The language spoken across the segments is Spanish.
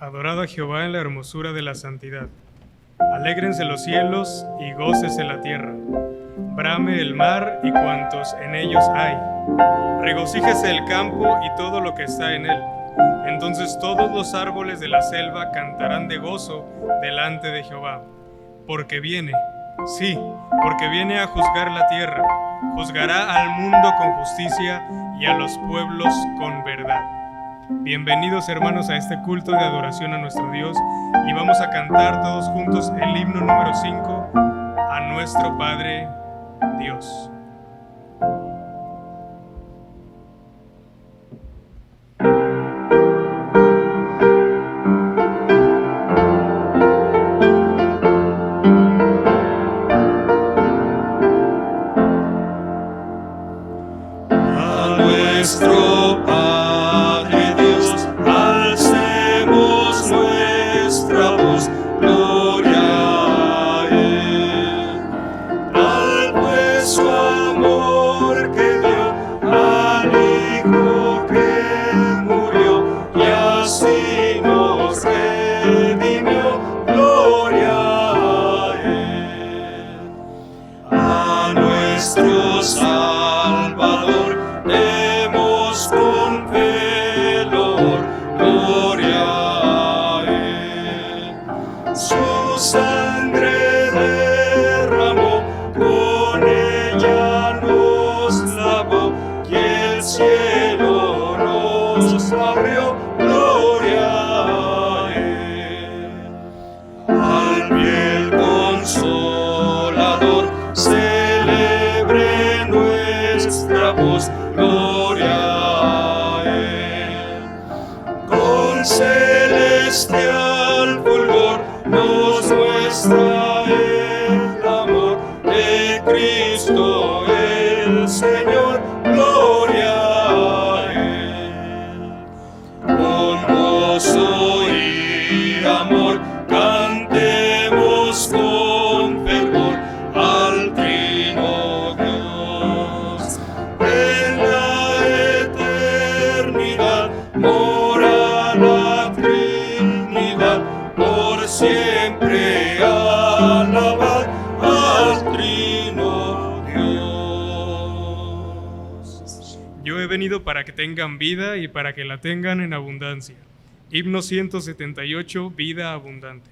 Adorad a Jehová en la hermosura de la santidad. Alégrense los cielos y gócese la tierra. Brame el mar y cuantos en ellos hay. Regocíjese el campo y todo lo que está en él. Entonces todos los árboles de la selva cantarán de gozo delante de Jehová. Porque viene, sí, porque viene a juzgar la tierra. Juzgará al mundo con justicia y a los pueblos con verdad. Bienvenidos, hermanos, a este culto de adoración a nuestro Dios, y vamos a cantar todos juntos el himno número 5, a nuestro Padre Dios. A nuestro Padre Dios, alcemos nuestra voz, gloria a Él. Tal pues su amor que dio al Hijo que murió y así nos redimió, gloria a Él. A nuestro Salvador demos con fe loor, gloria a Él. Su sangre derramó, con ella nos lavó, y el cielo nos abrió, gloria a Él. Al fiel Consolador celebre nuestra voz, gloria a Él. Con celestial fulgor nos muestra el amor de Cristo el Señor, gloria a Él. Con gozo y amor cantemos con fervor al Trino Dios. En la eternidad mora la Trinidad, por siempre alabad al Trino Dios. Yo he venido para que tengan vida y para que la tengan en abundancia. Himno 178, vida abundante.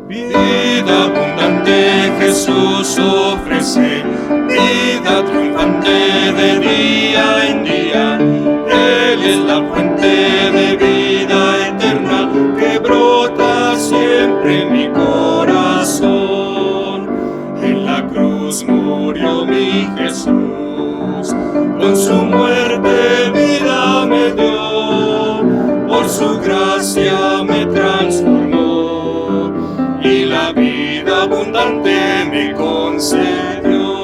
Vida abundante Jesús ofrece, vida triunfante de día en día. Él es la fuente de vida eterna que brota siempre en mi corazón. En la cruz murió mi Jesús, con su muerte vida me dio, por su gracia me transformó y la vida abundante me concedió.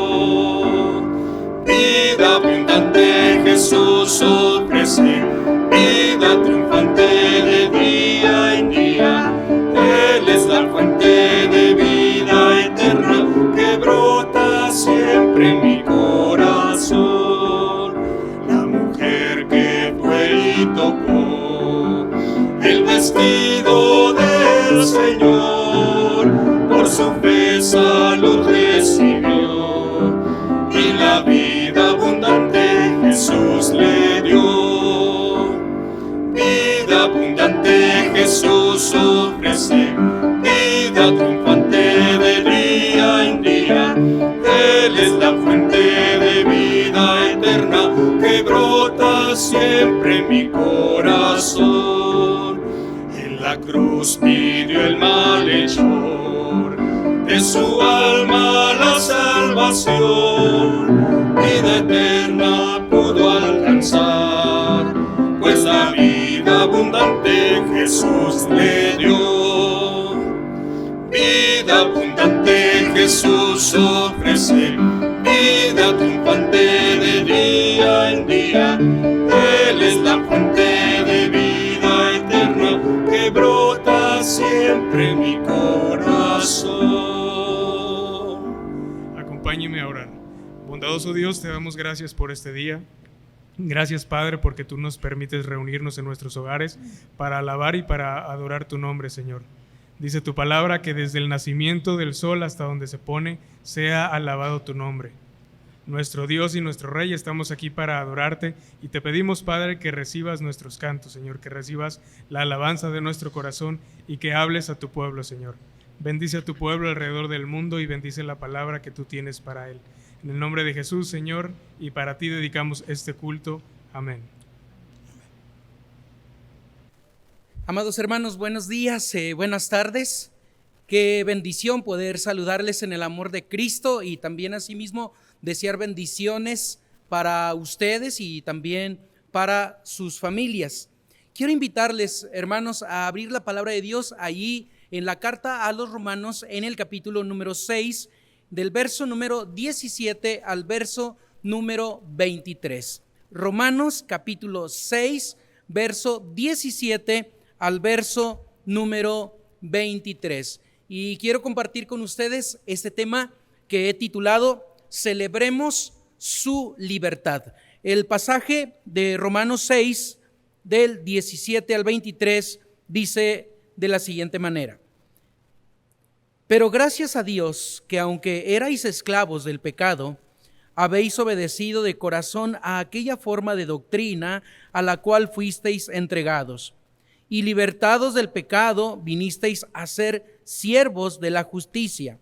Vida abundante Jesús ofrece, vida triunfante de día en día. Él es la fuente de vida eterna que brota siempre en mi corazón. La mujer que fue y tocó el vestido del Señor, por su fe salud recibió y la vida abundante Jesús le dio. Vida abundante Jesús ofrece, vida triunfante de día en día. Él es la fuente de vida eterna que brota siempre en mi corazón. En la cruz pidió el malhechor de su alma la salvación, vida eterna pudo alcanzar, pues la vida abundante Jesús le dio. Vida abundante Jesús ofrece, vida triunfante de día en día. Él es la fuente siempre mi corazón. Acompáñeme a orar. Bondadoso Dios, te damos gracias por este día. Gracias, Padre, porque tú nos permites reunirnos en nuestros hogares para alabar y para adorar tu nombre, Señor. Dice tu palabra que desde el nacimiento del sol hasta donde se pone, sea alabado tu nombre. Nuestro Dios y nuestro Rey, estamos aquí para adorarte y te pedimos, Padre, que recibas nuestros cantos, Señor, que recibas la alabanza de nuestro corazón y que hables a tu pueblo, Señor. Bendice a tu pueblo alrededor del mundo y bendice la palabra que tú tienes para él. En el nombre de Jesús, Señor, y para ti dedicamos este culto. Amén. Amados hermanos, buenos días, buenas tardes. Qué bendición poder saludarles en el amor de Cristo y también asimismo desear bendiciones para ustedes y también para sus familias. Quiero invitarles, hermanos, a abrir la palabra de Dios allí en la carta a los Romanos en el capítulo número 6, del verso número 17 al verso número 23. Romanos capítulo 6, verso 17 al verso número 23. Y quiero compartir con ustedes este tema que he titulado Celebremos su libertad. El pasaje de Romanos 6, del 17 al 23, dice de la siguiente manera: Pero gracias a Dios que aunque erais esclavos del pecado, habéis obedecido de corazón a aquella forma de doctrina a la cual fuisteis entregados, y libertados del pecado vinisteis a ser siervos de la justicia.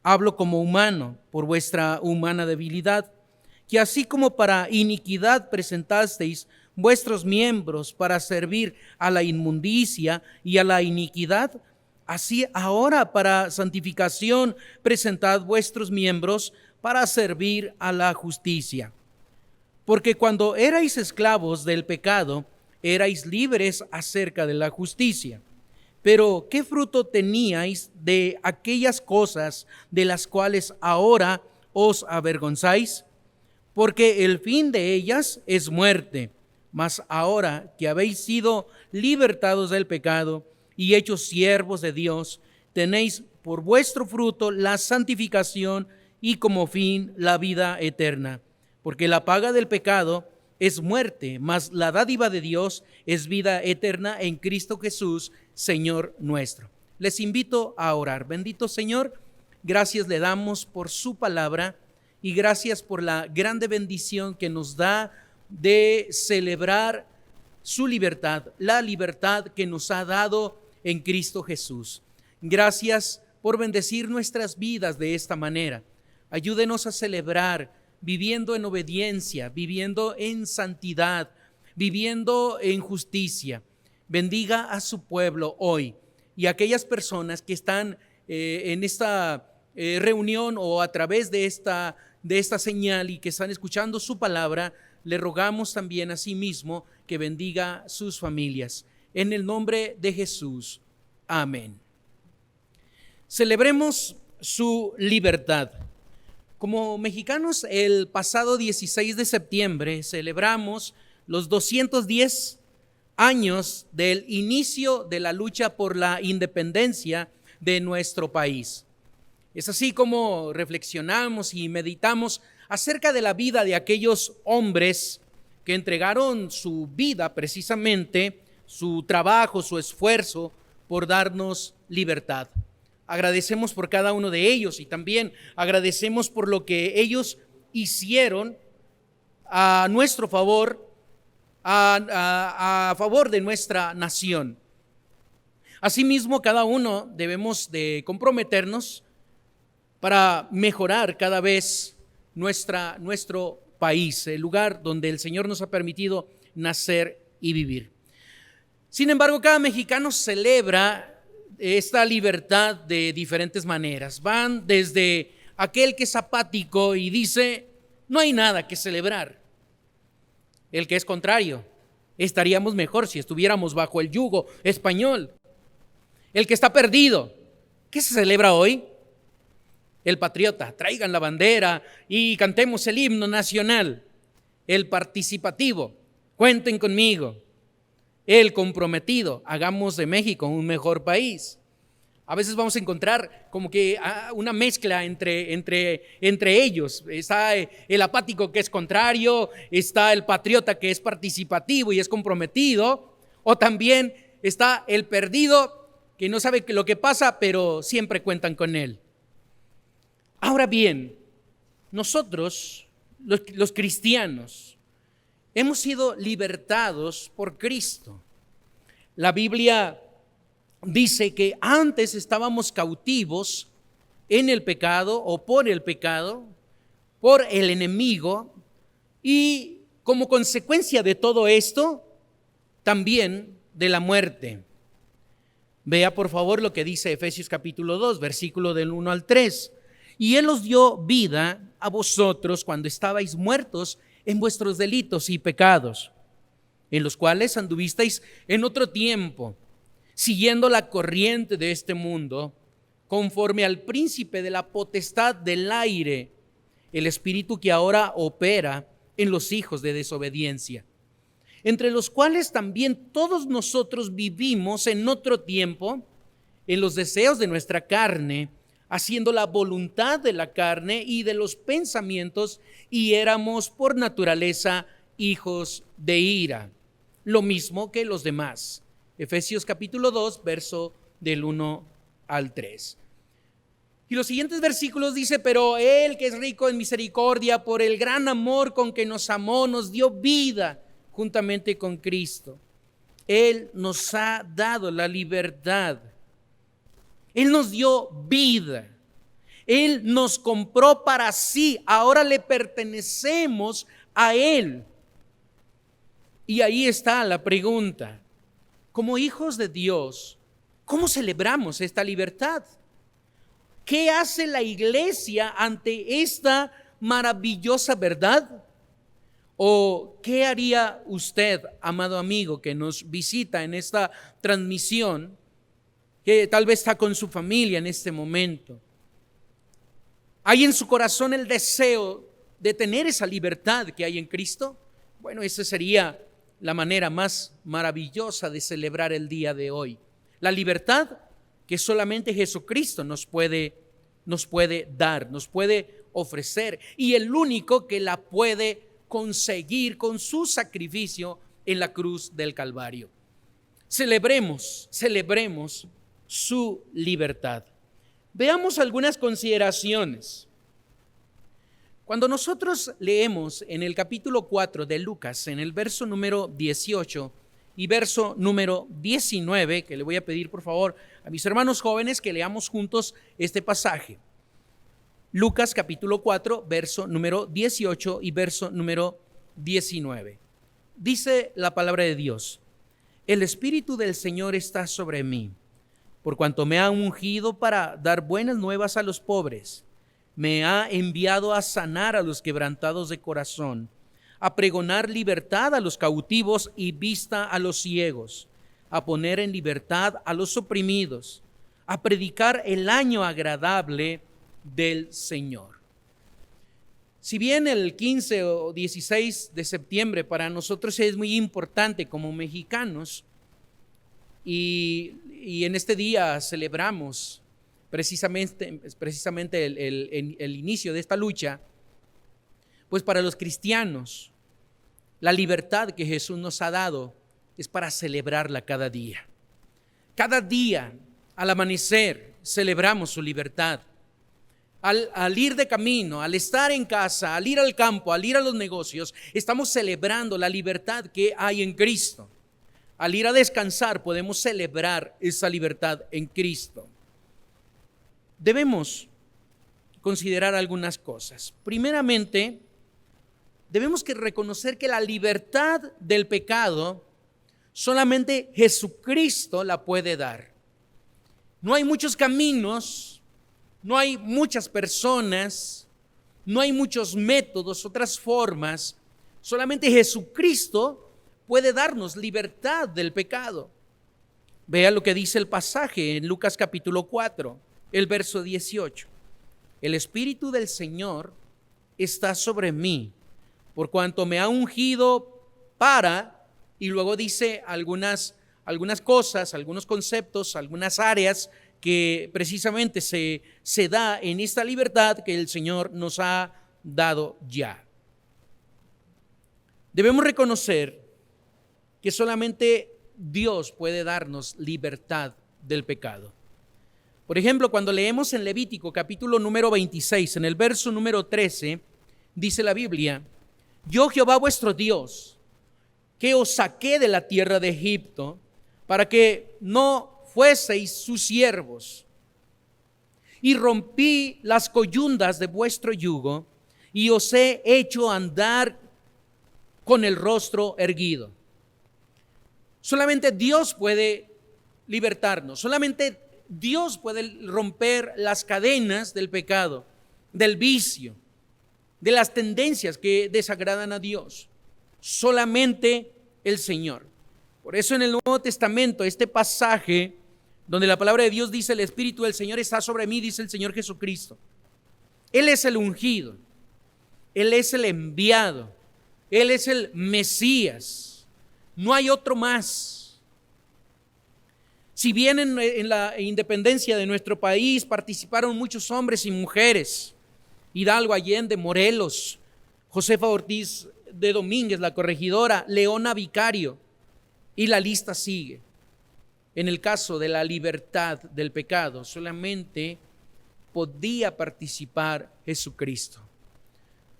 Hablo como humano, por vuestra humana debilidad, que así como para iniquidad presentasteis vuestros miembros para servir a la inmundicia y a la iniquidad, así ahora para santificación presentad vuestros miembros para servir a la justicia. Porque cuando erais esclavos del pecado, erais libres acerca de la justicia. Pero ¿qué fruto teníais de aquellas cosas de las cuales ahora os avergonzáis? Porque el fin de ellas es muerte. Mas ahora que habéis sido libertados del pecado y hechos siervos de Dios, tenéis por vuestro fruto la santificación y como fin la vida eterna. Porque la paga del pecado es muerte, mas la dádiva de Dios es vida eterna en Cristo Jesús, Señor nuestro. Les invito a orar. Bendito Señor, gracias le damos por su palabra y gracias por la grande bendición que nos da de celebrar su libertad, la libertad que nos ha dado en Cristo Jesús. Gracias por bendecir nuestras vidas de esta manera. Ayúdenos a celebrar viviendo en obediencia, viviendo en santidad, viviendo en justicia. Bendiga a su pueblo hoy y a aquellas personas que están en esta reunión o a través de esta señal y que están escuchando su palabra. Le rogamos también a sí mismo que bendiga sus familias. En el nombre de Jesús. Amén. Celebremos su libertad. Como mexicanos, el pasado 16 de septiembre celebramos los 210 años del inicio de la lucha por la independencia de nuestro país. Es así como reflexionamos y meditamos acerca de la vida de aquellos hombres que entregaron su vida precisamente, su trabajo, su esfuerzo por darnos libertad. Agradecemos por cada uno de ellos y también agradecemos por lo que ellos hicieron a nuestro favor, a favor de nuestra nación. Asimismo, cada uno debemos de comprometernos para mejorar cada vez nuestro país, el lugar donde el Señor nos ha permitido nacer y vivir. Sin embargo, cada mexicano celebra esta libertad de diferentes maneras. Van desde aquel que es apático y dice, no hay nada que celebrar. El que es contrario, estaríamos mejor si estuviéramos bajo el yugo español. El que está perdido, ¿qué se celebra hoy? El patriota, traigan la bandera y cantemos el himno nacional. El participativo, cuenten conmigo. El comprometido, hagamos de México un mejor país. A veces vamos a encontrar como que una mezcla entre ellos. Está el apático que es contrario, está el patriota que es participativo y es comprometido, o también está el perdido que no sabe lo que pasa, pero siempre cuentan con él. Ahora bien, nosotros, los cristianos, hemos sido libertados por Cristo. La Biblia dice que antes estábamos cautivos en el pecado o por el pecado, por el enemigo, y como consecuencia de todo esto, también de la muerte. Vea por favor lo que dice Efesios capítulo 2, versículo del 1 al 3. Y Él os dio vida a vosotros cuando estabais muertos en vuestros delitos y pecados, en los cuales anduvisteis en otro tiempo, siguiendo la corriente de este mundo, conforme al príncipe de la potestad del aire, el espíritu que ahora opera en los hijos de desobediencia, entre los cuales también todos nosotros vivimos en otro tiempo, en los deseos de nuestra carne, haciendo la voluntad de la carne y de los pensamientos, y éramos por naturaleza hijos de ira, lo mismo que los demás. Efesios capítulo 2, verso del 1 al 3. Y los siguientes versículos dice: pero Él que es rico en misericordia, por el gran amor con que nos amó, nos dio vida juntamente con Cristo. Él nos ha dado la libertad. Él nos dio vida. Él nos compró para sí. Ahora le pertenecemos a Él. Y ahí está la pregunta. Como hijos de Dios, ¿cómo celebramos esta libertad? ¿Qué hace la iglesia ante esta maravillosa verdad? ¿O qué haría usted, amado amigo, que nos visita en esta transmisión, que tal vez está con su familia en este momento? ¿Hay en su corazón el deseo de tener esa libertad que hay en Cristo? Bueno, esa sería la manera más maravillosa de celebrar el día de hoy. La libertad que solamente Jesucristo nos puede dar, nos puede ofrecer, y el único que la puede conseguir con su sacrificio en la cruz del Calvario. Celebremos su libertad. Veamos algunas consideraciones. Cuando nosotros leemos en el capítulo 4 de Lucas, en el verso número 18 y verso número 19, que le voy a pedir por favor a mis hermanos jóvenes que leamos juntos este pasaje. Lucas capítulo 4, verso número 18 y verso número 19. Dice la palabra de Dios: el Espíritu del Señor está sobre mí, por cuanto me ha ungido para dar buenas nuevas a los pobres. Me ha enviado a sanar a los quebrantados de corazón, a pregonar libertad a los cautivos y vista a los ciegos, a poner en libertad a los oprimidos, a predicar el año agradable del Señor. Si bien el 15 o 16 de septiembre para nosotros es muy importante como mexicanos, y en este día celebramos precisamente el inicio de esta lucha, pues para los cristianos la libertad que Jesús nos ha dado es para celebrarla cada día. Cada día al amanecer celebramos su libertad. Al ir de camino, al estar en casa, al ir al campo, al ir a los negocios, estamos celebrando la libertad que hay en Cristo. Al ir a descansar podemos celebrar esa libertad en Cristo. Debemos considerar algunas cosas. Primeramente, debemos reconocer que la libertad del pecado solamente Jesucristo la puede dar. No hay muchos caminos, no hay muchas personas, no hay muchos métodos, otras formas. Solamente Jesucristo puede darnos libertad del pecado. Vea lo que dice el pasaje en Lucas capítulo 4. El verso 18: el Espíritu del Señor está sobre mí, por cuanto me ha ungido para, y luego dice algunas cosas, algunos conceptos, algunas áreas que precisamente se da en esta libertad que el Señor nos ha dado ya. Debemos reconocer que solamente Dios puede darnos libertad del pecado. Por ejemplo, cuando leemos en Levítico capítulo número 26, en el verso número 13, dice la Biblia: yo Jehová vuestro Dios, que os saqué de la tierra de Egipto, para que no fueseis sus siervos, y rompí las coyundas de vuestro yugo, y os he hecho andar con el rostro erguido. Solamente Dios puede libertarnos, solamente Dios puede romper las cadenas del pecado, del vicio, de las tendencias que desagradan a Dios. Solamente el Señor. Por eso en el Nuevo Testamento, este pasaje donde la palabra de Dios dice: el Espíritu del Señor está sobre mí, dice el Señor Jesucristo. Él es el ungido, Él es el enviado, Él es el Mesías. No hay otro más. Si bien en la independencia de nuestro país participaron muchos hombres y mujeres, Hidalgo Allende, Morelos, Josefa Ortiz de Domínguez, la corregidora, Leona Vicario, y la lista sigue. En el caso de la libertad del pecado, solamente podía participar Jesucristo.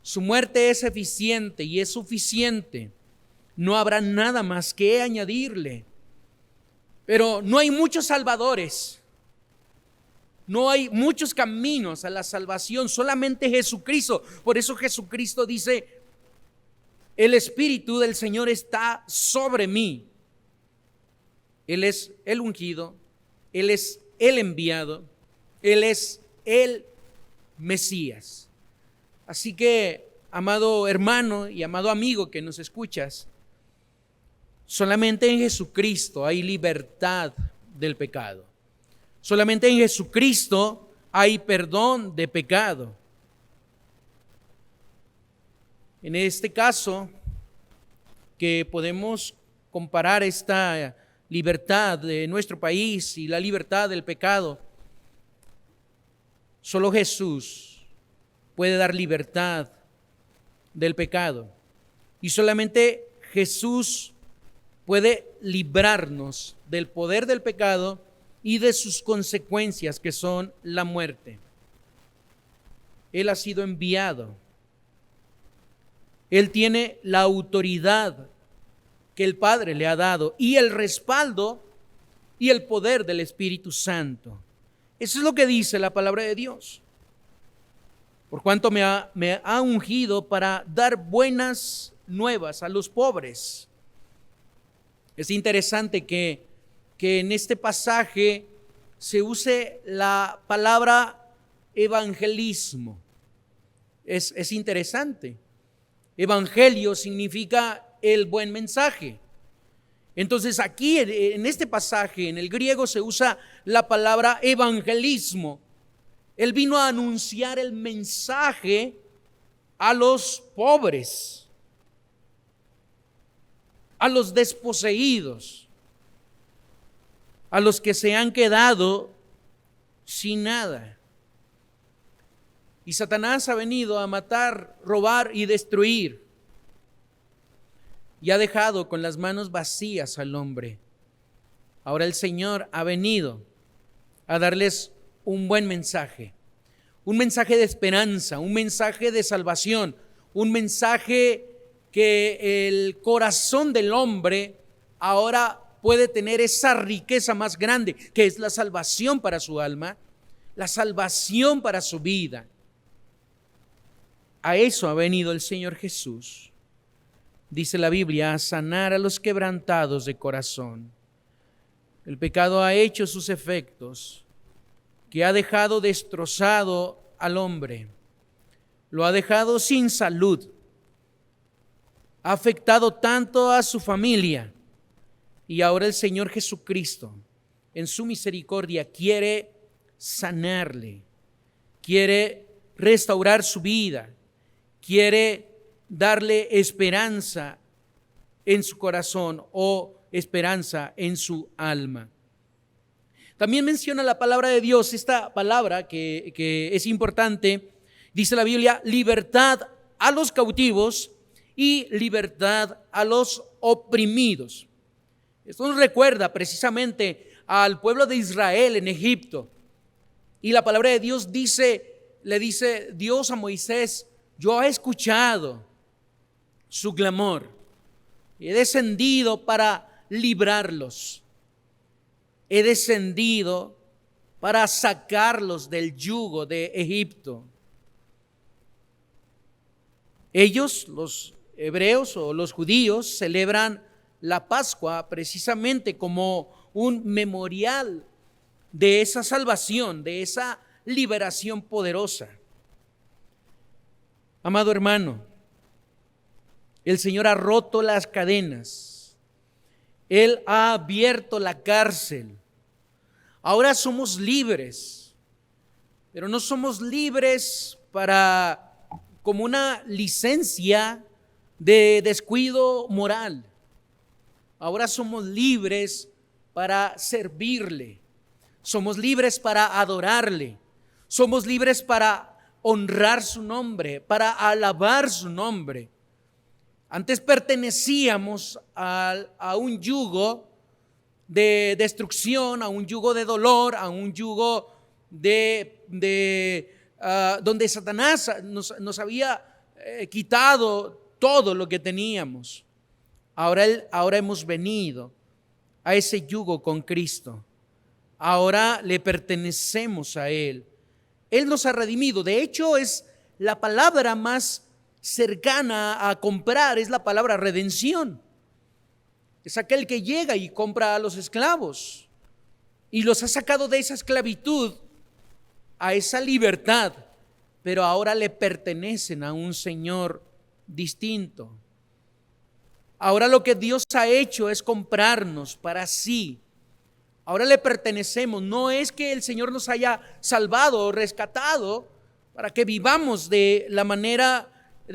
Su muerte es eficiente y es suficiente. No habrá nada más que añadirle. Pero no hay muchos salvadores. No hay muchos caminos a la salvación, solamente Jesucristo. Por eso Jesucristo dice: el Espíritu del Señor está sobre mí. Él es el ungido, Él es el enviado, Él es el Mesías. Así que, amado hermano y amado amigo que nos escuchas, solamente en Jesucristo hay libertad del pecado. Solamente en Jesucristo hay perdón de pecado. En este caso, que podemos comparar esta libertad de nuestro país y la libertad del pecado, solo Jesús puede dar libertad del pecado. Y solamente Jesús puede librarnos del poder del pecado y de sus consecuencias, que son la muerte. Él ha sido enviado. Él tiene la autoridad que el Padre le ha dado y el respaldo y el poder del Espíritu Santo. Eso es lo que dice la palabra de Dios. Por cuanto me ha ungido para dar buenas nuevas a los pobres. Es interesante que en este pasaje se use la palabra evangelismo. Es interesante. Evangelio significa el buen mensaje. Entonces aquí en este pasaje, en el griego, se usa la palabra evangelismo. Él vino a anunciar el mensaje a los pobres, a los desposeídos, a los que se han quedado sin nada. Y Satanás ha venido a matar, robar y destruir. Y ha dejado con las manos vacías al hombre. Ahora el Señor ha venido a darles un buen mensaje. Un mensaje de esperanza, un mensaje de salvación, un mensaje que el corazón del hombre ahora puede tener esa riqueza más grande, que es la salvación para su alma, la salvación para su vida. A eso ha venido el Señor Jesús. Dice la Biblia: a sanar a los quebrantados de corazón. El pecado ha hecho sus efectos, que ha dejado destrozado al hombre, lo ha dejado sin salud, ha afectado tanto a su familia, y ahora el Señor Jesucristo, en su misericordia, quiere sanarle, quiere restaurar su vida, quiere darle esperanza en su corazón o esperanza en su alma. También menciona la palabra de Dios, esta palabra que es importante, dice la Biblia, libertad a los cautivos y libertad a los oprimidos. Esto nos recuerda precisamente al pueblo de Israel en Egipto. Y la palabra de Dios le dice Dios a Moisés: yo he escuchado su clamor, he descendido para librarlos, he descendido para sacarlos del yugo de Egipto. Ellos, los hebreos o los judíos, celebran la Pascua precisamente como un memorial de esa salvación, de esa liberación poderosa. Amado hermano, el Señor ha roto las cadenas, Él ha abierto la cárcel. Ahora somos libres, pero no somos libres como una licencia de descuido moral. Ahora somos libres para servirle, somos libres para adorarle, somos libres para honrar su nombre, para alabar su nombre. Antes pertenecíamos a un yugo de destrucción, a un yugo de dolor, a un yugo donde Satanás nos había quitado todo lo que teníamos. Ahora hemos venido a ese yugo con Cristo. Ahora le pertenecemos a Él. Él nos ha redimido. De hecho, es la palabra más cercana a comprar, es la palabra redención. Es aquel que llega y compra a los esclavos y los ha sacado de esa esclavitud a esa libertad, pero ahora le pertenecen a un Señor distinto. Ahora lo que Dios ha hecho es comprarnos para sí. Ahora le pertenecemos. No es que el Señor nos haya salvado o rescatado para que vivamos de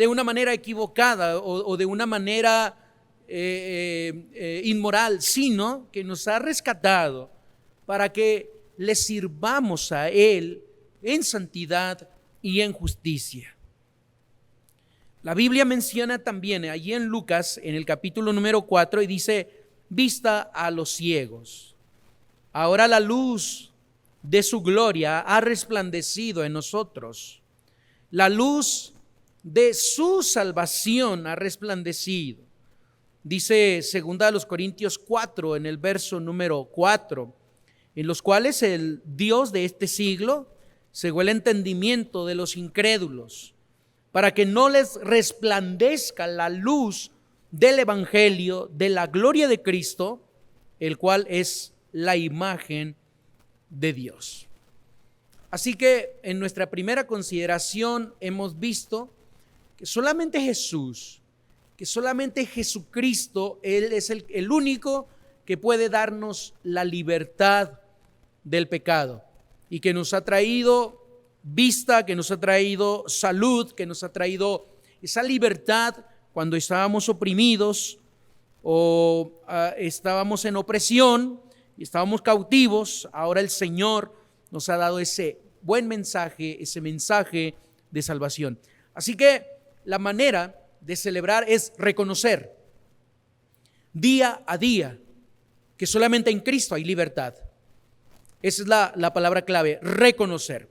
una manera equivocada o de una manera inmoral, sino que nos ha rescatado para que le sirvamos a Él en santidad y en justicia. La Biblia menciona también allí en Lucas, en el capítulo número 4, y dice: vista a los ciegos. Ahora la luz de su gloria ha resplandecido en nosotros. La luz de su salvación ha resplandecido. Dice 2 Corintios 4, en el verso número 4, en los cuales el Dios de este siglo cegó el entendimiento de los incrédulos, para que no les resplandezca la luz del evangelio de la gloria de Cristo, el cual es la imagen de Dios. Así que en nuestra primera consideración hemos visto que solamente Jesús, que solamente Jesucristo, Él es el único que puede darnos la libertad del pecado y que nos ha traído vista, que nos ha traído salud, que nos ha traído esa libertad cuando estábamos oprimidos o estábamos en opresión y estábamos cautivos. Ahora el Señor nos ha dado ese buen mensaje, ese mensaje de salvación. Así que la manera de celebrar es reconocer día a día que solamente en Cristo hay libertad. Esa es la palabra clave, reconocer.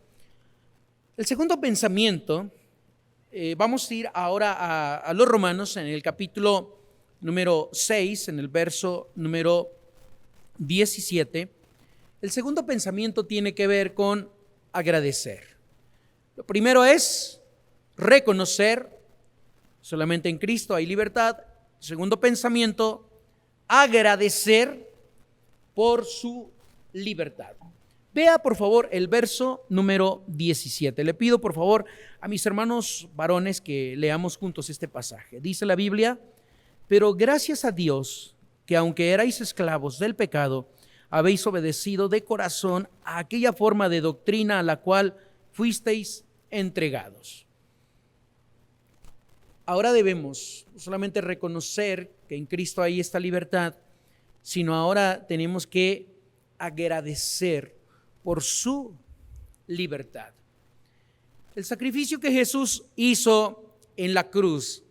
El segundo pensamiento, vamos a ir ahora a los Romanos en el capítulo número 6, en el verso número 17. El segundo pensamiento tiene que ver con agradecer. Lo primero es reconocer, solamente en Cristo hay libertad. Segundo pensamiento, agradecer por su libertad. Vea por favor el verso número 17. Le pido por favor a mis hermanos varones que leamos juntos este pasaje. Dice la Biblia: pero gracias a Dios que aunque erais esclavos del pecado, habéis obedecido de corazón a aquella forma de doctrina a la cual fuisteis entregados. Ahora debemos no solamente reconocer que en Cristo hay esta libertad, sino ahora tenemos que agradecer por su libertad. El sacrificio que Jesús hizo en la cruz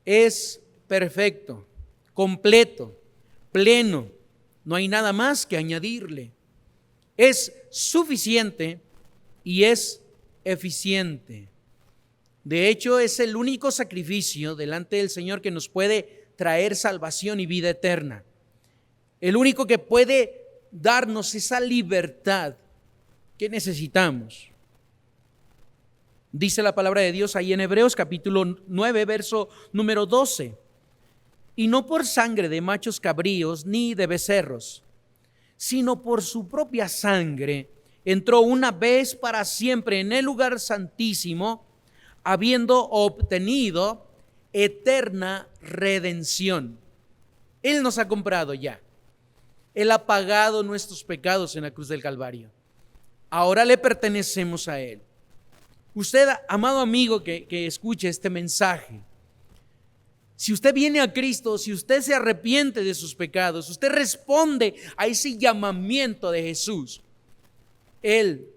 es perfecto, completo, pleno. No hay nada más que añadirle. Es suficiente y es eficiente. De hecho, es el único sacrificio delante del Señor que nos puede traer salvación y vida eterna. El único que puede darnos esa libertad que necesitamos. Dice la palabra de Dios ahí en Hebreos capítulo 9, verso número 12. Y no por sangre de machos cabríos ni de becerros, sino por su propia sangre entró una vez para siempre en el lugar santísimo, habiendo obtenido eterna redención. Él nos ha comprado ya. Él ha pagado nuestros pecados en la cruz del Calvario. Ahora le pertenecemos a Él. Usted, amado amigo que escuche este mensaje, si usted viene a Cristo, si usted se arrepiente de sus pecados, usted responde a ese llamamiento de Jesús, Él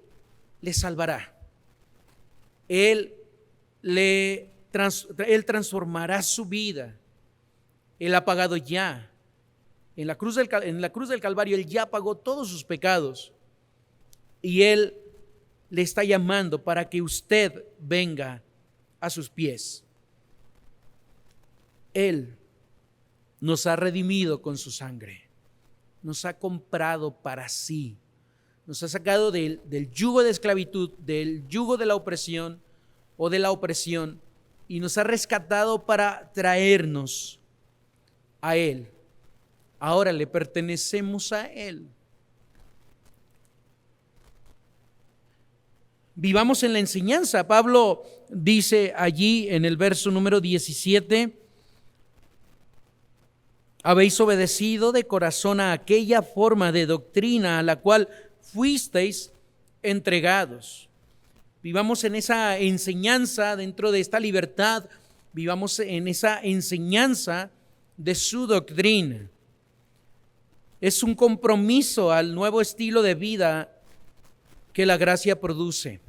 le salvará. Él transformará su vida. Él ha pagado ya. En la cruz del Calvario, Él ya pagó todos sus pecados. Y Él le está llamando para que usted venga a sus pies. Él nos ha redimido con su sangre. Nos ha comprado para sí. Nos ha sacado del yugo de esclavitud, del yugo de la opresión o de la opresión, y nos ha rescatado para traernos a Él. Ahora le pertenecemos a Él. Vivamos en la enseñanza. Pablo dice allí en el verso número 17: habéis obedecido de corazón a aquella forma de doctrina a la cual fuisteis entregados. Vivamos en esa enseñanza dentro de esta libertad. Vivamos en esa enseñanza de su doctrina. Es un compromiso al nuevo estilo de vida que la gracia produce.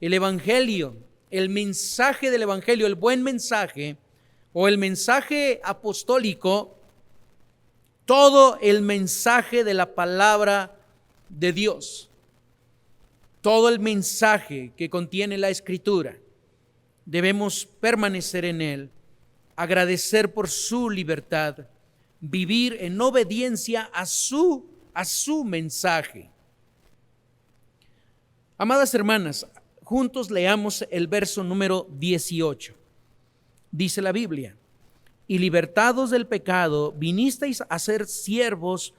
El Evangelio, el mensaje del Evangelio, el buen mensaje o el mensaje apostólico, todo el mensaje de la palabra de Dios, todo el mensaje que contiene la Escritura, debemos permanecer en él, agradecer por su libertad, vivir en obediencia a su mensaje. Amadas hermanas, juntos leamos el verso número 18. Dice la Biblia: y libertados del pecado, vinisteis a ser siervos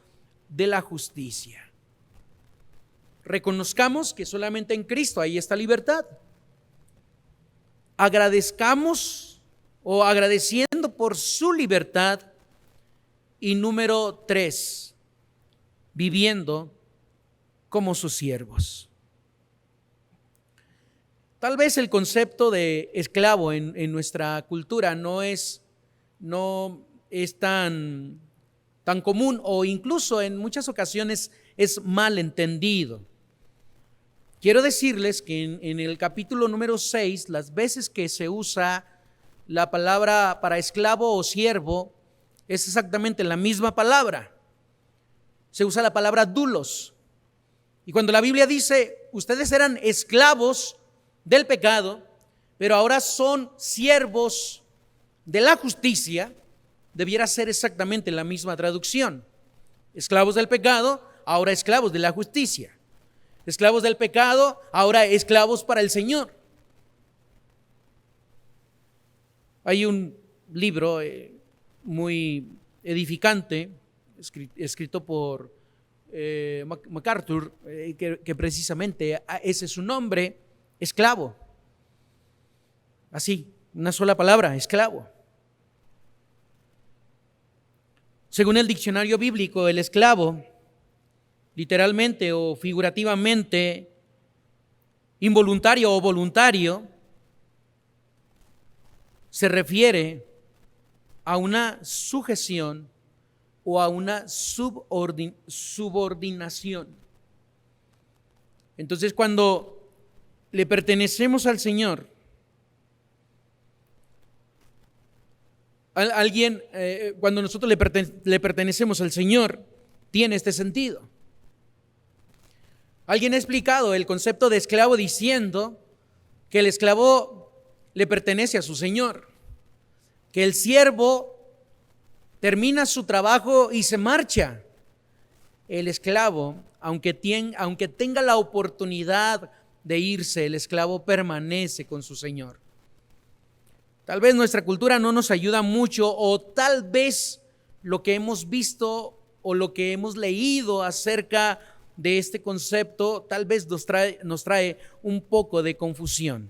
de la justicia. Reconozcamos que solamente en Cristo hay esta libertad. Agradezcamos o agradeciendo por su libertad. Y número 3, viviendo como sus siervos. Tal vez el concepto de esclavo en nuestra cultura no es tan común, o incluso en muchas ocasiones es mal entendido. Quiero decirles que en el capítulo número 6, las veces que se usa la palabra para esclavo o siervo, es exactamente la misma palabra. Se usa la palabra doulos. Y cuando la Biblia dice, ustedes eran esclavos del pecado, pero ahora son siervos de la justicia, debiera ser exactamente la misma traducción. Esclavos del pecado, ahora esclavos de la justicia. Esclavos del pecado, ahora esclavos para el Señor. Hay un libro muy edificante, escrito por MacArthur, que precisamente ese es su nombre, esclavo. Así, una sola palabra, esclavo. Según el diccionario bíblico, el esclavo, literalmente o figurativamente, involuntario o voluntario, se refiere a una sujeción o a una subordinación. Entonces, cuando le pertenecemos al Señor, cuando nosotros le pertenecemos al Señor, tiene este sentido. Alguien ha explicado el concepto de esclavo diciendo que el esclavo le pertenece a su Señor, que el siervo termina su trabajo y se marcha. El esclavo, aunque tenga la oportunidad de irse, el esclavo permanece con su Señor. Tal vez nuestra cultura no nos ayuda mucho, o tal vez lo que hemos visto o lo que hemos leído acerca de este concepto tal vez nos trae un poco de confusión.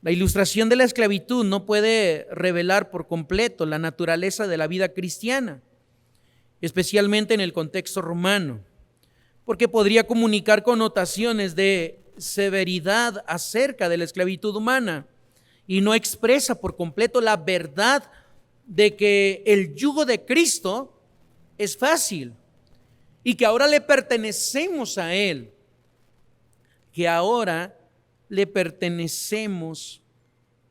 La ilustración de la esclavitud no puede revelar por completo la naturaleza de la vida cristiana, especialmente en el contexto romano, porque podría comunicar connotaciones de severidad acerca de la esclavitud humana y no expresa por completo la verdad de que el yugo de Cristo es fácil y que ahora le pertenecemos a Él, que ahora le pertenecemos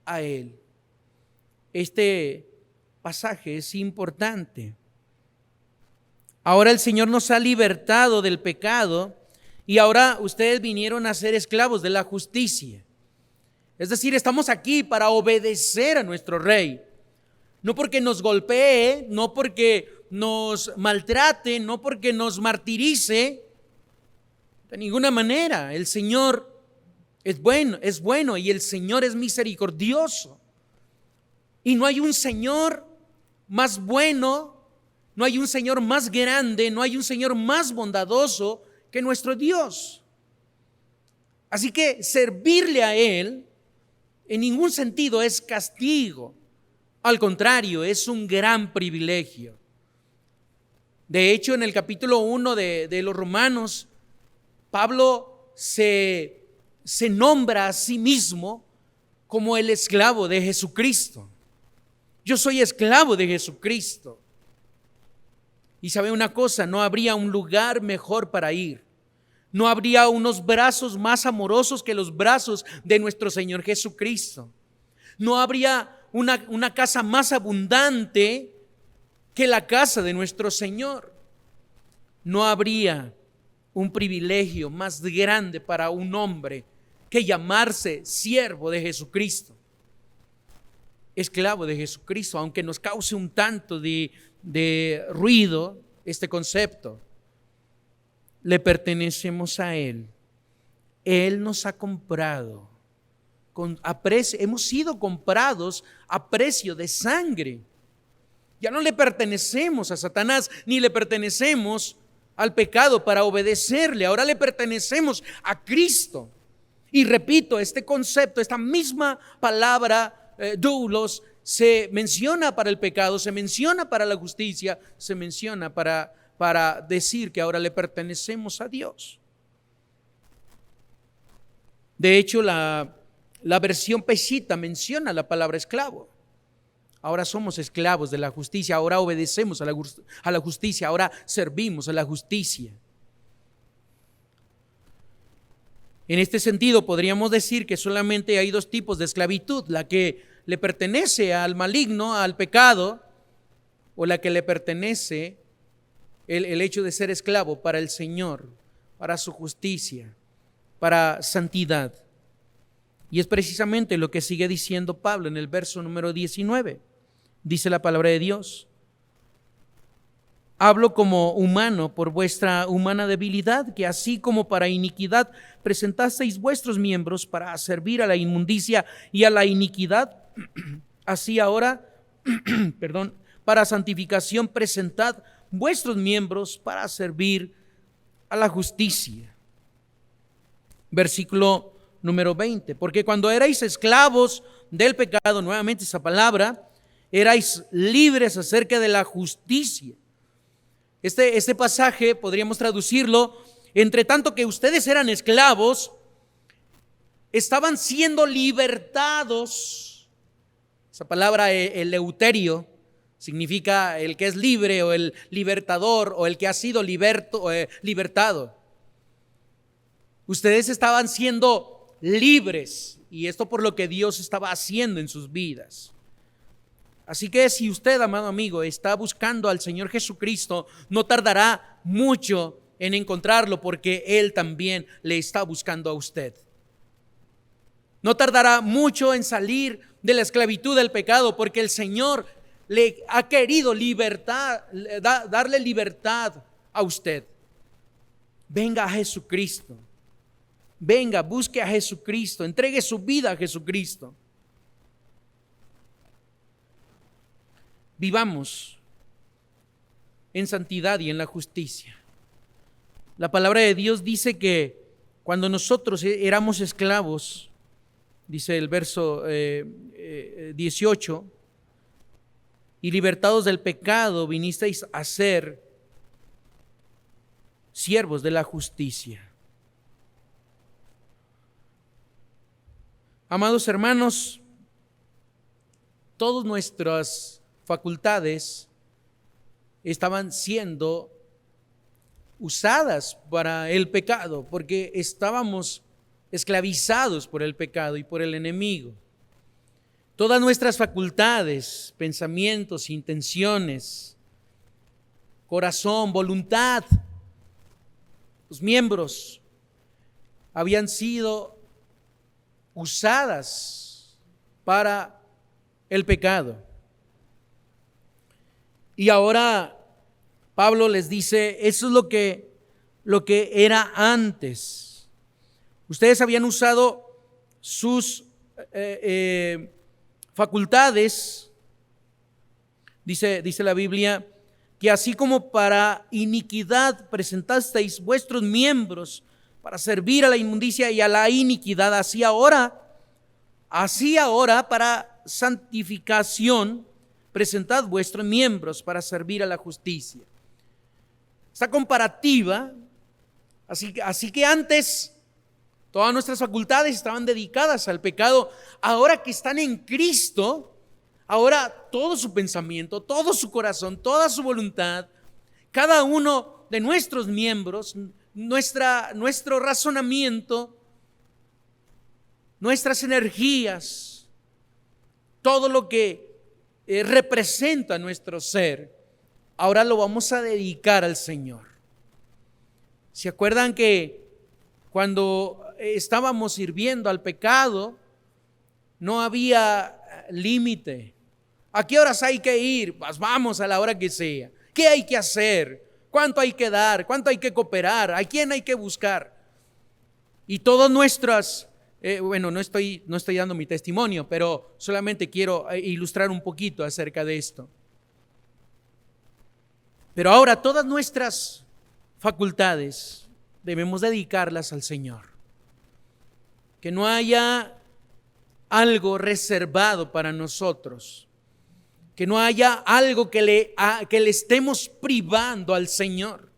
a Él. Este pasaje es importante. Ahora el Señor nos ha libertado del pecado y ahora ustedes vinieron a ser esclavos de la justicia. Es decir, estamos aquí para obedecer a nuestro Rey. No porque nos golpee, no porque nos maltrate, no porque nos martirice. De ninguna manera. El Señor es bueno y el Señor es misericordioso. Y no hay un Señor más bueno, no hay un Señor más grande, no hay un Señor más bondadoso que nuestro Dios. Así que servirle a Él en ningún sentido es castigo. Al contrario, es un gran privilegio. De hecho, en el capítulo 1 de los Romanos, Pablo se nombra a sí mismo como el esclavo de Jesucristo. Yo soy esclavo de Jesucristo. Y sabe una cosa, no habría un lugar mejor para ir. No habría unos brazos más amorosos que los brazos de nuestro Señor Jesucristo. No habría una casa más abundante que la casa de nuestro Señor. No habría un privilegio más grande para un hombre que llamarse siervo de Jesucristo, esclavo de Jesucristo, aunque nos cause un tanto de ruido este concepto. Le pertenecemos a Él. Él nos ha comprado a precio, hemos sido comprados a precio de sangre. Ya no le pertenecemos a Satanás ni le pertenecemos al pecado para obedecerle. Ahora le pertenecemos a Cristo. Y repito, este concepto, esta misma palabra doulos, se menciona para el pecado, se menciona para la justicia, se menciona para decir que ahora le pertenecemos a Dios. De hecho, la versión Peshitta menciona la palabra esclavo. Ahora somos esclavos de la justicia, ahora obedecemos a la justicia, ahora servimos a la justicia. En este sentido, podríamos decir que solamente hay dos tipos de esclavitud: la que le pertenece al maligno, al pecado, o la que le pertenece el hecho de ser esclavo para el Señor, para su justicia, para santidad. Y es precisamente lo que sigue diciendo Pablo en el verso número 19. Dice la palabra de Dios: hablo como humano por vuestra humana debilidad, que así como para iniquidad presentasteis vuestros miembros para servir a la inmundicia y a la iniquidad, así ahora, para santificación presentad vuestros miembros para servir a la justicia. Versículo número 20, porque cuando erais esclavos del pecado, nuevamente esa palabra, erais libres acerca de la justicia. Este pasaje podríamos traducirlo: entre tanto que ustedes eran esclavos, estaban siendo libertados. Esa palabra eleuterio significa el que es libre o el libertador o el que ha sido libertado. Ustedes estaban siendo libres y esto por lo que Dios estaba haciendo en sus vidas. Así que si usted, amado amigo, está buscando al Señor Jesucristo, no tardará mucho en encontrarlo porque Él también le está buscando a usted. No tardará mucho en salir de la esclavitud del pecado porque el Señor le ha querido darle libertad a usted. Venga a Jesucristo. Venga, busque a Jesucristo. Entregue su vida a Jesucristo. Vivamos en santidad y en la justicia. La palabra de Dios dice que cuando nosotros éramos esclavos, dice el verso 18, y libertados del pecado, vinisteis a ser siervos de la justicia. Amados hermanos, todas nuestras facultades estaban siendo usadas para el pecado, porque estábamos esclavizados por el pecado y por el enemigo. Todas nuestras facultades, pensamientos, intenciones, corazón, voluntad, los miembros habían sido usadas para el pecado. Y ahora Pablo les dice, eso es lo que era antes. Ustedes habían usado sus facultades, dice la Biblia, que así como para iniquidad presentasteis vuestros miembros para servir a la inmundicia y a la iniquidad, así ahora para santificación presentad vuestros miembros para servir a la justicia. Esta comparativa, así que antes todas nuestras facultades estaban dedicadas al pecado. Ahora que están en Cristo, ahora todo su pensamiento, todo su corazón, toda su voluntad, cada uno de nuestros miembros, nuestro razonamiento, nuestras energías, todo lo que representa nuestro ser, ahora lo vamos a dedicar al Señor. ¿Se acuerdan que cuando estábamos sirviendo al pecado, no había límite? ¿A qué horas hay que ir? Pues vamos a la hora que sea. ¿Qué hay que hacer? ¿Cuánto hay que dar? ¿Cuánto hay que cooperar? ¿A quién hay que buscar? Y todas nuestras, no estoy dando mi testimonio, pero solamente quiero ilustrar un poquito acerca de esto. Pero ahora todas nuestras facultades debemos dedicarlas al Señor. Que no haya algo reservado para nosotros. Que no haya algo que le estemos privando al Señor.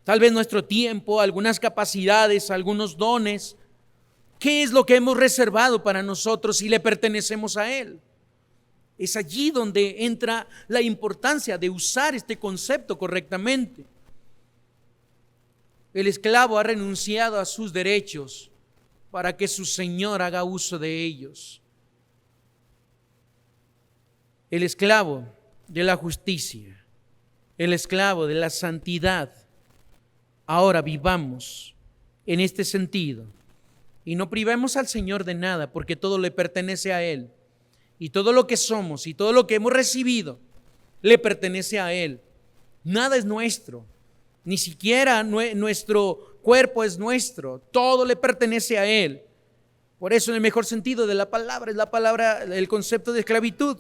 Tal vez nuestro tiempo, algunas capacidades, algunos dones. ¿Qué es lo que hemos reservado para nosotros y le pertenecemos a Él? Es allí donde entra la importancia de usar este concepto correctamente. El esclavo ha renunciado a sus derechos para que su Señor haga uso de ellos. El esclavo de la justicia, el esclavo de la santidad. Ahora vivamos en este sentido y no privemos al Señor de nada, porque todo le pertenece a Él. Y todo lo que somos y todo lo que hemos recibido le pertenece a Él. Nada es nuestro, ni siquiera nuestro cuerpo es nuestro, todo le pertenece a Él. Por eso en el mejor sentido de la palabra es el concepto de esclavitud.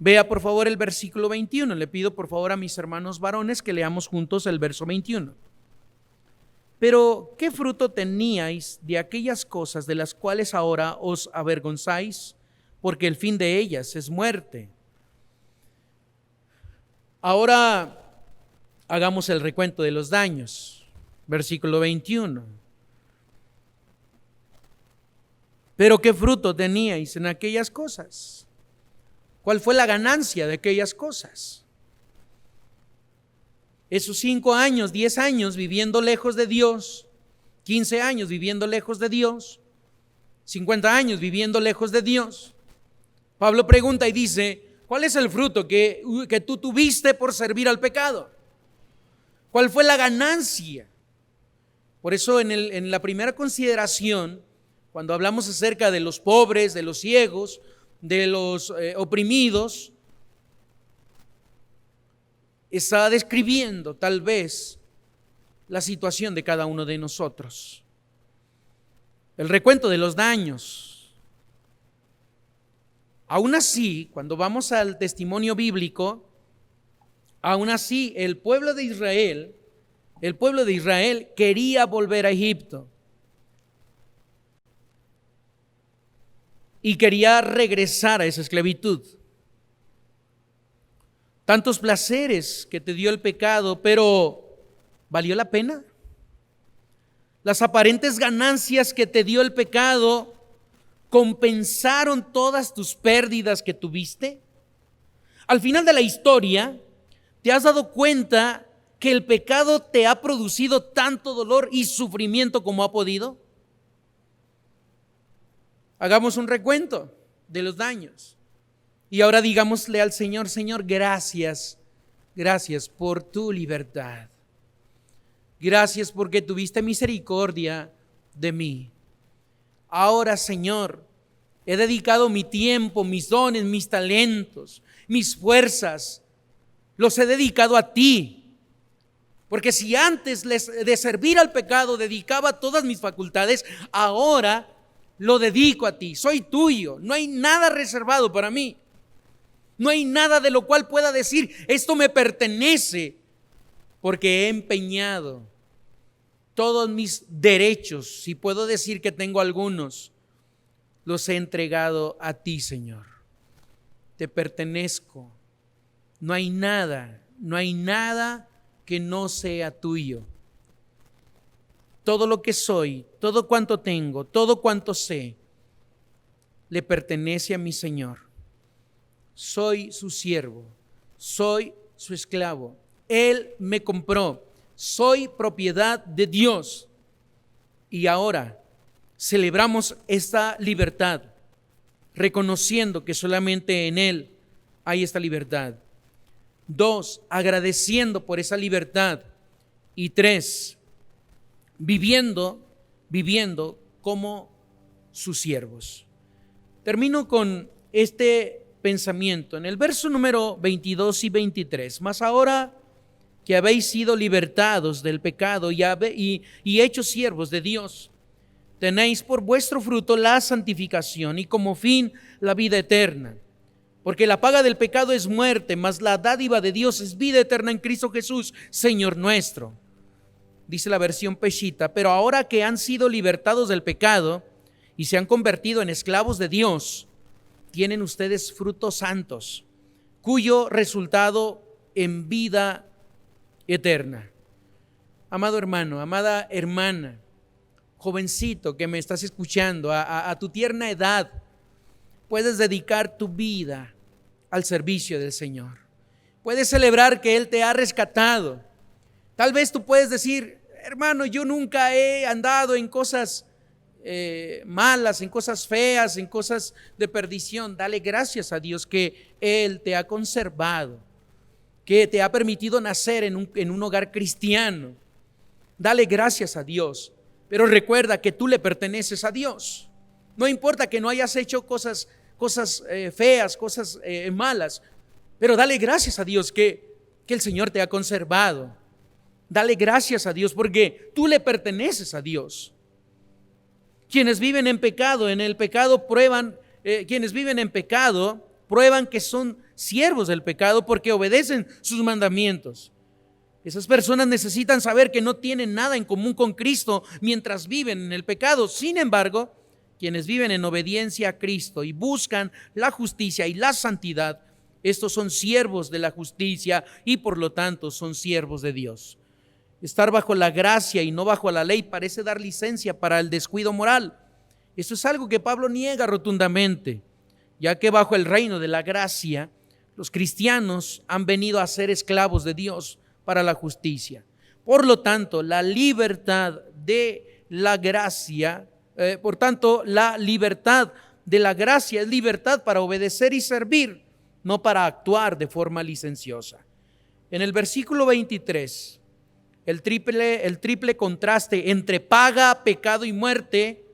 Vea por favor el versículo 21. Le pido por favor a mis hermanos varones que leamos juntos el verso 21. Pero, ¿qué fruto teníais de aquellas cosas de las cuales ahora os avergonzáis? Porque el fin de ellas es muerte. Ahora hagamos el recuento de los daños. Versículo 21. Pero, ¿qué fruto teníais en aquellas cosas? ¿Cuál fue la ganancia de aquellas cosas? Esos 5 años, 10 años viviendo lejos de Dios, 15 años viviendo lejos de Dios, 50 años viviendo lejos de Dios. Pablo pregunta y dice, ¿cuál es el fruto que tú tuviste por servir al pecado? ¿Cuál fue la ganancia? Por eso en la primera consideración, cuando hablamos acerca de los pobres, de los ciegos, de los oprimidos, está describiendo tal vez la situación de cada uno de nosotros. El recuento de los daños. Aún así, cuando vamos al testimonio bíblico, aún así el pueblo de Israel quería volver a Egipto y quería regresar a esa esclavitud. Tantos placeres que te dio el pecado, pero ¿valió la pena? Las aparentes ganancias que te dio el pecado, ¿compensaron todas tus pérdidas que tuviste? Al final de la historia, ¿te has dado cuenta que el pecado te ha producido tanto dolor y sufrimiento como ha podido? Hagamos un recuento de los daños. Y ahora digámosle al Señor, Señor, gracias por tu libertad. Gracias porque tuviste misericordia de mí. Ahora, Señor, he dedicado mi tiempo, mis dones, mis talentos, mis fuerzas, los he dedicado a ti. Porque si antes de servir al pecado dedicaba todas mis facultades, ahora lo dedico a ti. Soy tuyo. No hay nada reservado para mí. No hay nada de lo cual pueda decir, esto me pertenece, porque he empeñado todos mis derechos, si puedo decir que tengo algunos, los he entregado a ti, Señor. Te pertenezco. No hay nada que no sea tuyo. Todo lo que soy, todo cuanto tengo, todo cuanto sé, le pertenece a mi Señor. Soy su siervo, soy su esclavo. Él me compró, soy propiedad de Dios. Y ahora celebramos esta libertad, reconociendo que solamente en Él hay esta libertad. 2, agradeciendo por esa libertad. Y 3, viviendo como sus siervos. Termino con este pensamiento en el verso número 22 y 23. Mas ahora que habéis sido libertados del pecado y hechos siervos de Dios, tenéis por vuestro fruto la santificación y como fin la vida eterna. Porque la paga del pecado es muerte, mas la dádiva de Dios es vida eterna en Cristo Jesús, Señor nuestro. Dice la versión Peshitta, pero ahora que han sido libertados del pecado y se han convertido en esclavos de Dios, tienen ustedes frutos santos, cuyo resultado en vida eterna. Amado hermano, amada hermana, jovencito que me estás escuchando, a tu tierna edad, puedes dedicar tu vida al servicio del Señor. Puedes celebrar que Él te ha rescatado. Tal vez tú puedes decir, hermano, yo nunca he andado en cosas malas, en cosas feas, en cosas de perdición. Dale gracias a Dios que Él te ha conservado, que te ha permitido nacer en un hogar cristiano. Dale gracias a Dios, pero recuerda que tú le perteneces a Dios. No importa que no hayas hecho cosas feas, cosas malas, pero dale gracias a Dios que el Señor te ha conservado. Dale gracias a Dios porque tú le perteneces a Dios. Quienes viven en pecado, quienes viven en pecado prueban que son siervos del pecado porque obedecen sus mandamientos. Esas personas necesitan saber que no tienen nada en común con Cristo mientras viven en el pecado. Sin embargo, quienes viven en obediencia a Cristo y buscan la justicia y la santidad, estos son siervos de la justicia y por lo tanto son siervos de Dios. Estar bajo la gracia y no bajo la ley parece dar licencia para el descuido moral. Esto es algo que Pablo niega rotundamente. ya que bajo el reino de la gracia, los cristianos han venido a ser esclavos de Dios para la justicia. Por lo tanto, la libertad de la gracia, la libertad de la gracia es libertad para obedecer y servir, no para actuar de forma licenciosa. En el versículo 23, el triple contraste entre paga, pecado y muerte,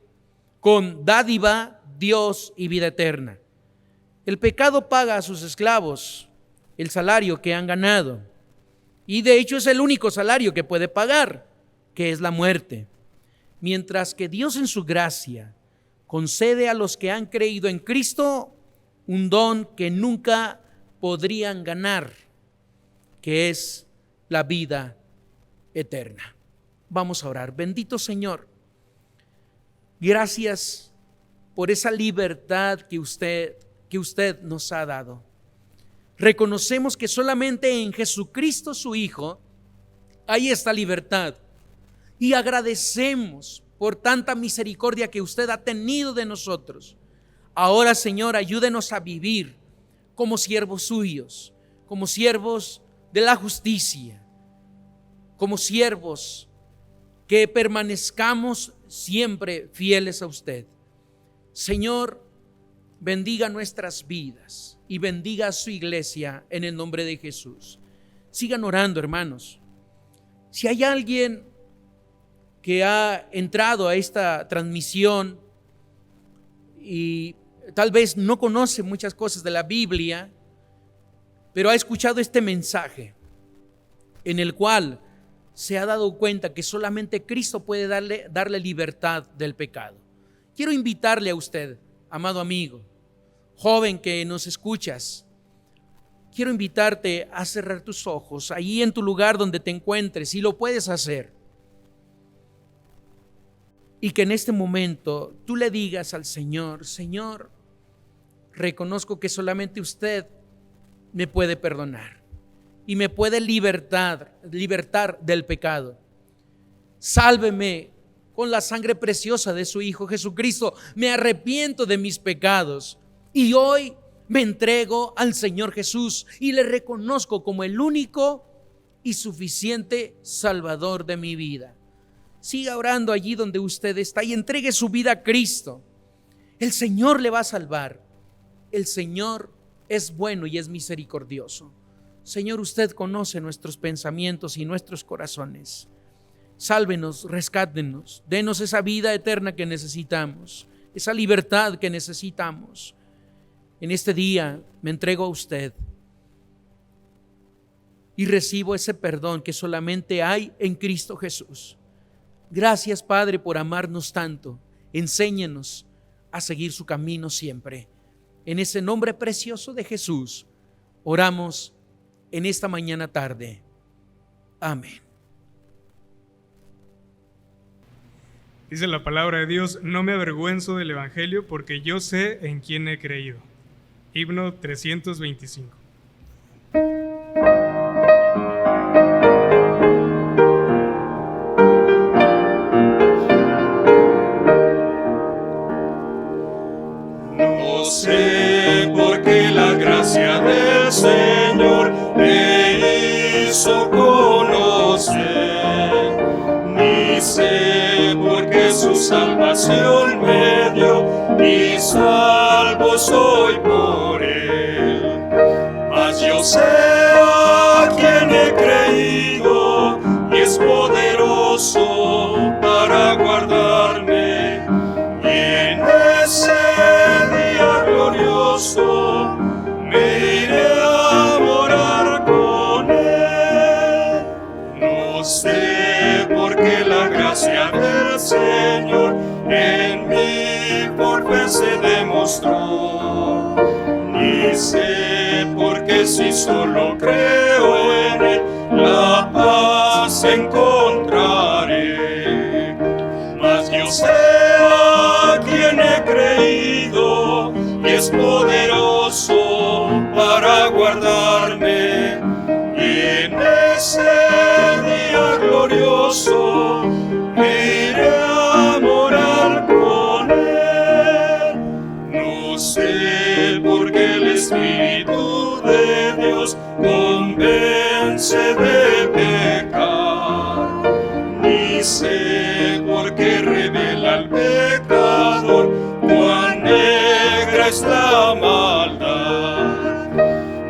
con dádiva, Dios y vida eterna. El pecado paga a sus esclavos el salario que han ganado, y de hecho es el único salario que puede pagar, que es la muerte. Mientras que Dios en su gracia concede a los que han creído en Cristo un don que nunca podrían ganar, que es la vida eterna. Vamos a orar. Bendito Señor, gracias por esa libertad que usted nos ha dado. Reconocemos que solamente en Jesucristo su Hijo hay esta libertad, y agradecemos por tanta misericordia que usted ha tenido de nosotros. Ahora, Señor, ayúdenos a vivir como siervos suyos, como siervos de la justicia, como siervos que permanezcamos siempre fieles a usted. Señor, bendiga nuestras vidas y bendiga a su iglesia en el nombre de Jesús. Sigan orando, hermanos. Si hay alguien que ha entrado a esta transmisión y tal vez no conoce muchas cosas de la Biblia, pero ha escuchado este mensaje en el cual se ha dado cuenta que solamente Cristo puede darle libertad del pecado, quiero invitarle a usted, amado amigo, joven que nos escuchas, quiero invitarte a cerrar tus ojos ahí en tu lugar donde te encuentres, si lo puedes hacer. Y que en este momento tú le digas al Señor: Señor, reconozco que solamente usted me puede perdonar y me puede libertar del pecado. Sálveme con la sangre preciosa de su Hijo Jesucristo. Me arrepiento de mis pecados y hoy me entrego al Señor Jesús y le reconozco como el único y suficiente Salvador de mi vida. Siga orando allí donde usted está y entregue su vida a Cristo. El Señor le va a salvar. El Señor es bueno y es misericordioso. Señor, usted conoce nuestros pensamientos y nuestros corazones. Sálvenos, rescátenos, denos esa vida eterna que necesitamos, esa libertad que necesitamos. En este día me entrego a usted y recibo ese perdón que solamente hay en Cristo Jesús. Gracias, Padre, por amarnos tanto. Enséñenos a seguir su camino siempre. En ese nombre precioso de Jesús oramos en esta mañana tarde. Amén. Dice la palabra de Dios: no me avergüenzo del Evangelio, porque yo sé en quién he creído. Himno 325. No sé por qué la gracia del Señor me hizo conocer, ni sé por qué su salvación me dio, y salvo soy por él. Mas yo sé a quien he creído, y es poderoso para guardarme, y en ese día glorioso me iré a morar con él. No sé por qué la gracia del Señor en mí por fe se demostró, ni sé por qué si solo creo en él la paz encontraré. Mas yo sé a quien he creído, y es poderoso para guardarme, y en ese día glorioso me iré a morar con él. No sé convence de pecar, ni sé por qué revela al pecador cuán negra es la maldad.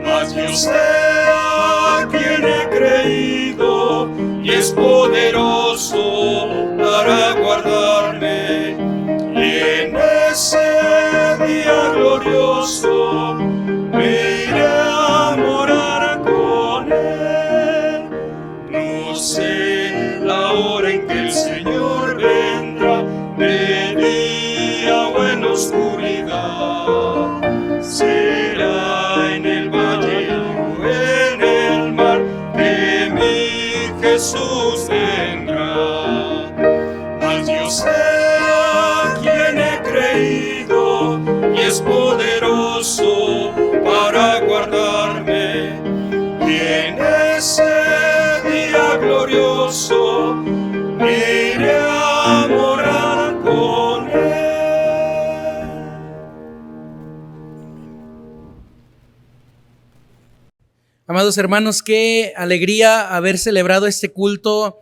Mas yo sé a quien he creído y es poderoso para guardarme, y en ese día glorioso me iré a morar con él. No sé la hora en que el Señor vendrá, de día o en oscuridad. Será en el valle o en el mar que mi Jesús vendrá. Mas yo sé a quien he creído y es poderoso para guardarme, y en ese día glorioso me iré a morar con él. Amados hermanos, qué alegría haber celebrado este culto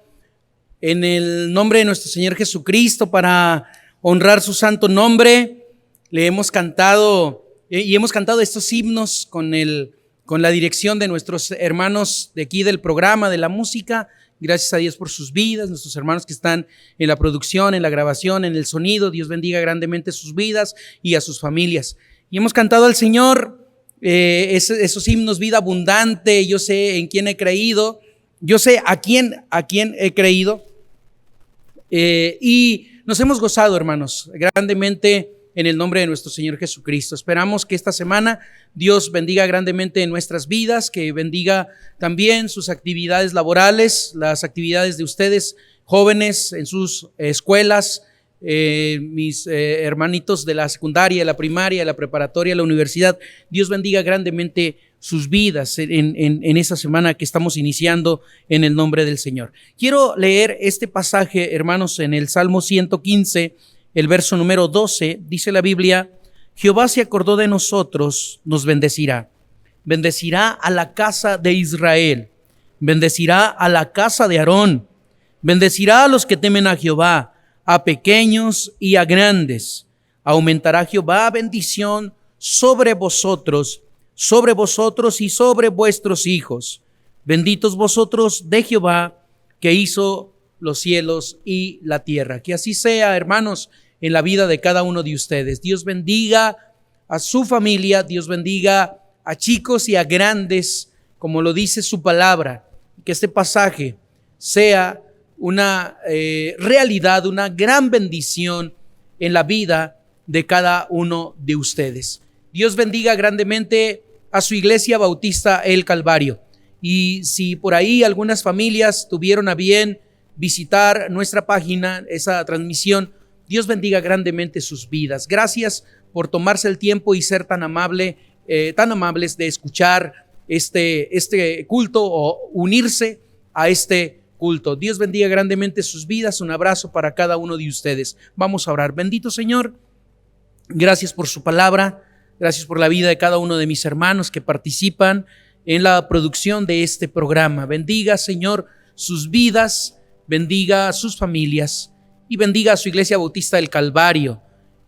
en el nombre de nuestro Señor Jesucristo para honrar su santo nombre. Le hemos cantado y hemos cantado estos himnos con la dirección de nuestros hermanos de aquí del programa, de la música. Gracias a Dios por sus vidas, nuestros hermanos que están en la producción, en la grabación, en el sonido. Dios bendiga grandemente sus vidas y a sus familias. Y hemos cantado al Señor esos himnos, vida abundante, yo sé en quién he creído, yo sé a quién he creído, y nos hemos gozado, hermanos, grandemente en el nombre de nuestro Señor Jesucristo. Esperamos que esta semana Dios bendiga grandemente en nuestras vidas, que bendiga también sus actividades laborales, las actividades de ustedes jóvenes en sus escuelas, mis hermanitos de la secundaria, de la primaria, de la preparatoria, de la universidad. Dios bendiga grandemente sus vidas en esta semana que estamos iniciando en el nombre del Señor. Quiero leer este pasaje, hermanos, en el Salmo 115, el verso número 12. Dice la Biblia: Jehová se acordó de nosotros, nos bendecirá. Bendecirá a la casa de Israel, bendecirá a la casa de Aarón, bendecirá a los que temen a Jehová, a pequeños y a grandes. Aumentará Jehová bendición sobre vosotros y sobre vuestros hijos. Benditos vosotros de Jehová, que hizo los cielos y la tierra. Que así sea, hermanos, en la vida de cada uno de ustedes. Dios bendiga a su familia, Dios bendiga a chicos y a grandes, como lo dice su palabra. Que este pasaje sea una realidad, una gran bendición en la vida de cada uno de ustedes. Dios bendiga grandemente a su Iglesia Bautista El Calvario. Y si por ahí algunas familias tuvieron a bien visitar nuestra página, esa transmisión, Dios bendiga grandemente sus vidas. Gracias por tomarse el tiempo y ser tan amables de escuchar este culto o unirse a este culto. Dios bendiga grandemente sus vidas. Un abrazo para cada uno de ustedes. Vamos a orar. Bendito Señor, gracias por su palabra. Gracias por la vida de cada uno de mis hermanos que participan en la producción de este programa. Bendiga, Señor, sus vidas, bendiga a sus familias y bendiga a su Iglesia Bautista del Calvario,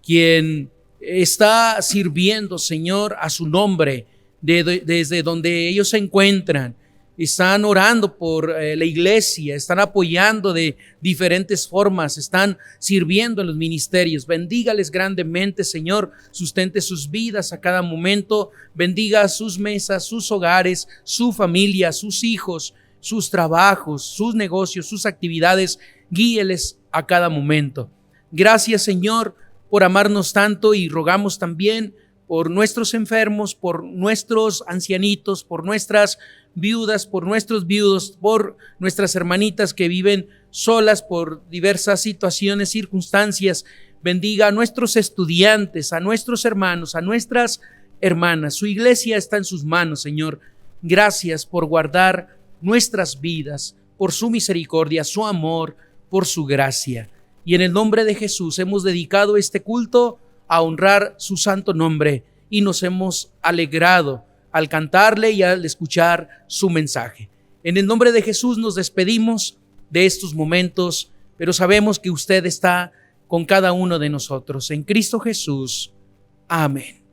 quien está sirviendo, Señor, a su nombre desde donde ellos se encuentran. Están orando por la iglesia, están apoyando de diferentes formas, están sirviendo en los ministerios. Bendígales grandemente, Señor, sustente sus vidas a cada momento, bendiga sus mesas, sus hogares, su familia, sus hijos, sus trabajos, sus negocios, sus actividades, guíeles a cada momento. Gracias, Señor, por amarnos tanto, y rogamos también por nuestros enfermos, por nuestros ancianitos, por nuestras viudas, por nuestros viudos, por nuestras hermanitas que viven solas por diversas situaciones, circunstancias. Bendiga a nuestros estudiantes, a nuestros hermanos, a nuestras hermanas. Su iglesia está en sus manos, Señor. Gracias por guardar nuestras vidas, por su misericordia, su amor, por su gracia. Y en el nombre de Jesús hemos dedicado este culto a honrar su santo nombre y nos hemos alegrado al cantarle y al escuchar su mensaje. En el nombre de Jesús nos despedimos de estos momentos, pero sabemos que usted está con cada uno de nosotros. En Cristo Jesús. Amén.